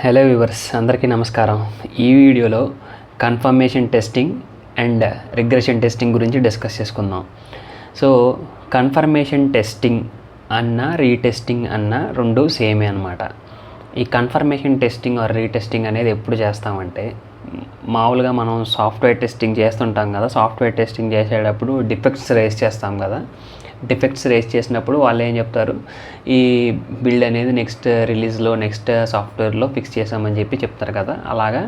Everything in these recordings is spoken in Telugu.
హలో వ్యూవర్స్, అందరికీ నమస్కారం. ఈ వీడియోలో confirmation testing and regression testing గురించి డిస్కస్ చేసుకుందాం. సో కన్ఫర్మేషన్ టెస్టింగ్ అన్న రీటెస్టింగ్ అన్న రెండు సేమే అనమాట. ఈ కన్ఫర్మేషన్ టెస్టింగ్ ఆర్ రీటెస్టింగ్ అనేది ఎప్పుడు చేస్తామంటే, మామూలుగా మనం సాఫ్ట్వేర్ టెస్టింగ్ చేస్తుంటాం కదా. సాఫ్ట్వేర్ టెస్టింగ్ చేసేటప్పుడు డిఫెక్ట్స్ రేస్ చేస్తాం కదా. డిఫెక్ట్స్ రేస్ చేసినప్పుడు వాళ్ళు ఏం చెప్తారు, ఈ బిల్డ్ అనేది నెక్స్ట్ రిలీజ్లో నెక్స్ట్ సాఫ్ట్వేర్లో ఫిక్స్ చేసామని చెప్తారు కదా. అలాగా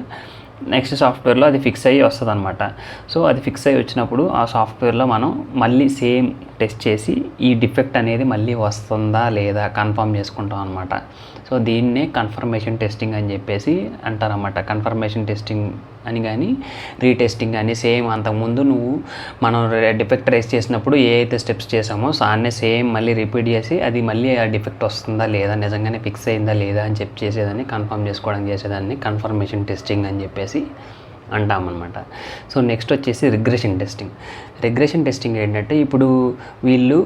నెక్స్ట్ సాఫ్ట్వేర్లో అది ఫిక్స్ అయ్యి వస్తుంది అనమాట. సో అది ఫిక్స్ అయ్యి వచ్చినప్పుడు ఆ సాఫ్ట్వేర్లో మనం మళ్ళీ సేమ్ టెస్ట్ చేసి ఈ డిఫెక్ట్ అనేది మళ్ళీ వస్తుందా లేదా కన్ఫర్మ్ చేసుకుంటాం అనమాట. సో దీన్నే కన్ఫర్మేషన్ టెస్టింగ్ అని చెప్పేసి అంటారన్నమాట. కన్ఫర్మేషన్ టెస్టింగ్ అని కానీ రీటెస్టింగ్ అని సేమ్ అంతకుముందు మనం డిఫెక్ట్ రేస్ చేసినప్పుడు ఏ అయితే స్టెప్స్ చేసామో దాన్నే సేమ్ మళ్ళీ రిపీట్ చేసి అది మళ్ళీ ఆ డిఫెక్ట్ వస్తుందా లేదా, నిజంగానే ఫిక్స్ అయిందా లేదా అని చేసేదాన్ని కన్ఫర్మ్ చేసుకోవడం చేసేదాన్ని కన్ఫర్మేషన్ టెస్టింగ్ అని చెప్పేసి అంటామన్నమాట. సో నెక్స్ట్ వచ్చేసి రిగ్రెషన్ టెస్టింగ్. రిగ్రెషన్ టెస్టింగ్ ఏంటంటే, ఇప్పుడు వీళ్ళు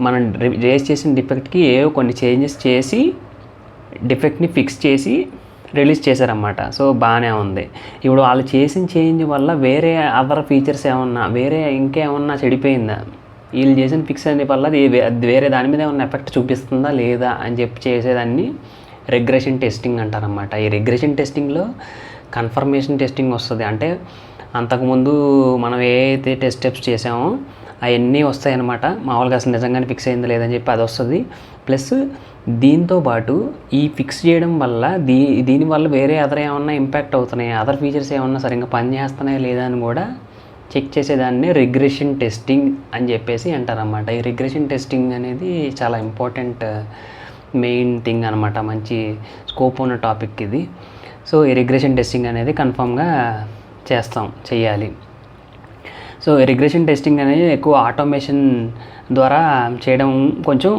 మనం రేస్ చేసిన డిఫెక్ట్కి ఏవో కొన్ని చేంజెస్ చేసి డిఫెక్ట్ని ఫిక్స్ చేసి రిలీజ్ చేశారన్నమాట. సో బాగానే ఉంది. ఇప్పుడు వాళ్ళు చేసిన చేంజ్ వల్ల వేరే అదర్ ఫీచర్స్ ఏమన్నా ఇంకేమన్నా చెడిపోయిందా, వీళ్ళు చేసిన ఫిక్స్ అనే వల్ల అది వేరే దాని మీద ఏమన్నా ఎఫెక్ట్ చూపిస్తుందా లేదా అని చేసేదాన్ని రిగ్రెషన్ టెస్టింగ్ అంటారన్నమాట. ఈ రిగ్రెషన్ టెస్టింగ్లో కన్ఫర్మేషన్ టెస్టింగ్ వస్తుంది. అంటే అంతకుముందు మనం ఏ అయితే టెస్ట్ స్టెప్స్ చేసామో అవన్నీ వస్తాయన్నమాట. మామూలుగా అసలు నిజంగానే ఫిక్స్ అయిందా లేదని అది వస్తుంది. ప్లస్ దీంతోపాటు ఈ ఫిక్స్ చేయడం వల్ల దీనివల్ల వేరే అదర్ ఏమన్నా ఇంపాక్ట్ అవుతున్నాయి, అదర్ ఫీచర్స్ ఏమన్నా సరిగ్గా పనిచేస్తున్నాయా లేదా అని కూడా చెక్ చేసేదాన్ని రిగ్రెషన్ టెస్టింగ్ అని చెప్పేసి అంటారన్నమాట. ఈ రిగ్రెషన్ టెస్టింగ్ అనేది చాలా ఇంపార్టెంట్ మెయిన్ థింగ్ అనమాట. మంచి స్కోప్ ఉన్న టాపిక్ ఇది. సో ఈ రిగ్రెషన్ టెస్టింగ్ అనేది కన్ఫామ్గా చేయాలి. సో ఈ టెస్టింగ్ అనేది ఎక్కువ ఆటోమేషన్ ద్వారా చేయడం కొంచెం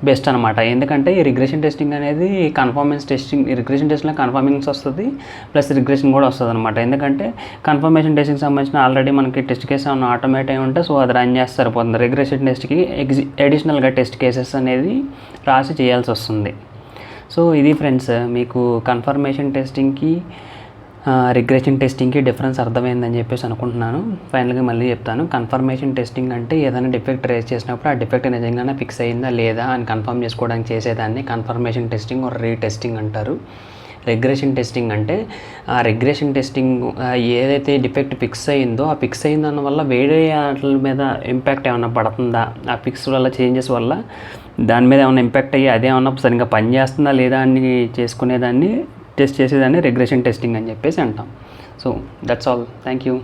బెస్ట్ అనమాట. ఎందుకంటే ఈ రిగ్రెషన్ టెస్టింగ్ అనేది రిగ్రెషన్ టెస్ట్లో కన్ఫర్మింగ్స్ వస్తుంది, ప్లస్ రిగ్రెషన్ కూడా వస్తుంది అనమాట. ఎందుకంటే కన్ఫర్మేషన్ టెస్టింగ్ సంబంధించిన ఆల్రెడీ మనకి టెస్ట్ కేసెస్ ఏమన్నా ఆటోమేట్ అయి ఉంటే సో అది రన్ చేస్తే సరిపోతుంది. రిగ్రెషన్ టెస్ట్కి అడిషనల్గా టెస్ట్ కేసెస్ అనేది రాసి చేయాల్సి వస్తుంది. సో ఇది ఫ్రెండ్స్, మీకు కన్ఫర్మేషన్ టెస్టింగ్కి రిగ్రెషన్ టెస్టింగ్కి డిఫరెన్స్ అర్థమైందని చెప్పేసి అనుకుంటున్నాను. ఫైనల్గా మళ్ళీ చెప్తాను. కన్ఫర్మేషన్ టెస్టింగ్ అంటే ఏదైనా డిఫెక్ట్ రేస్ చేసినప్పుడు ఆ డిఫెక్ట్ నిజంగానే ఫిక్స్ అయిందా లేదా అని కన్ఫర్మ్ చేసుకోవడానికి చేసేదాన్ని కన్ఫర్మేషన్ టెస్టింగ్ ఆర్ రీటెస్టింగ్ అంటారు. రిగ్రెషన్ టెస్టింగ్ అంటే ఆ రిగ్రెషన్ టెస్టింగ్ ఏదైతే డిఫెక్ట్ ఫిక్స్ అయిందో ఆ ఫిక్స్ అయిన దాని వల్ల వేరే వాటి మీద ఇంపాక్ట్ ఏమైనా పడుతుందా, ఆ ఫిక్స్ వల్ల చేంజెస్ వల్ల దాని మీద ఏమైనా ఇంపాక్ట్ అయ్యి అదేమన్నా సరిగ్గా పనిచేస్తుందా లేదా అని చేసుకునేదాన్ని టెస్ట్ చేసేదాన్ని రిగ్రెషన్ టెస్టింగ్ అని చెప్పేసి అంటాం. So that's all. Thank you.